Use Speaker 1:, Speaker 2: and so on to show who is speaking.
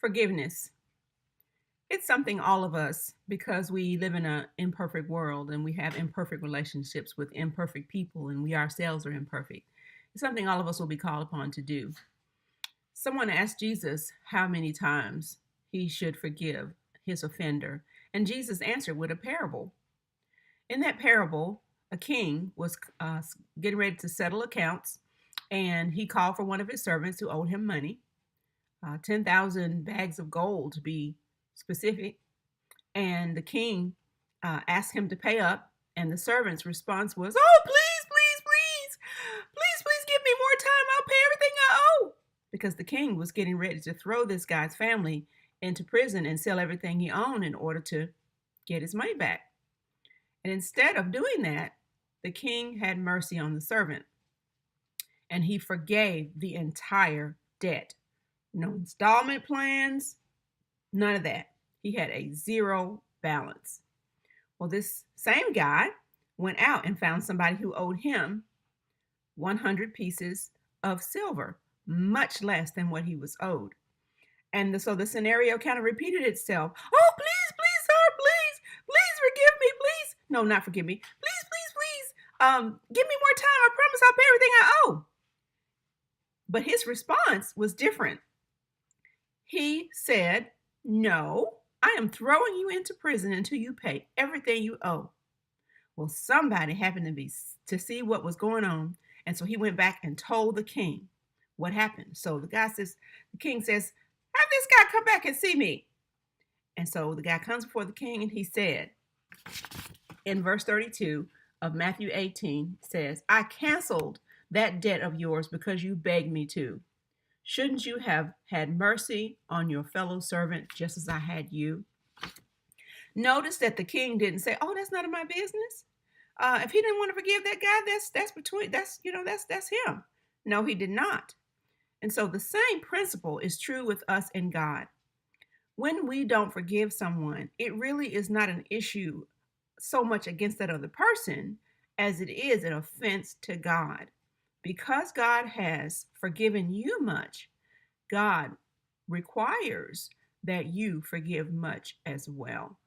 Speaker 1: Forgiveness. It's something all of us, because we live in an imperfect world and we have imperfect relationships with imperfect people, and we ourselves are imperfect. It's something all of us will be called upon to do. Someone asked Jesus how many times he should forgive his offender, and Jesus answered with a parable. In that parable, a king was getting ready to settle accounts, and he called for one of his servants who owed him money, 10,000 bags of gold to be specific. And the king asked him to pay up, and the servant's response was, "Oh, please, please, please, please, please give me more time. I'll pay everything I owe." Because the king was getting ready to throw this guy's family into prison and sell everything he owned in order to get his money back. And instead of doing that, the king had mercy on the servant, and he forgave the entire debt. No installment plans, none of that. He had a zero balance. Well, this same guy went out and found somebody who owed him 100 pieces of silver, much less than what he was owed. And so the scenario kind of repeated itself. "Oh, please, please, sir, please forgive me, please." No, not forgive me. "Please, please, please, give me more time. I promise I'll pay everything I owe." But his response was different. He said, "No, I am throwing you into prison until you pay everything you owe." Well, somebody happened to see what was going on, and so he went back and told the king what happened. So the king says, "Have this guy come back and see me." And so the guy comes before the king, and he said, in verse 32 of Matthew 18, says, "I canceled that debt of yours because you begged me to. Shouldn't you have had mercy on your fellow servant just as I had you?" Notice that the king didn't say, "Oh, that's none of my business. If he didn't want to forgive that guy, that's him." No, he did not. And so the same principle is true with us and God. When we don't forgive someone, it really is not an issue so much against that other person as it is an offense to God. Because God has forgiven you much, God requires that you forgive much as well.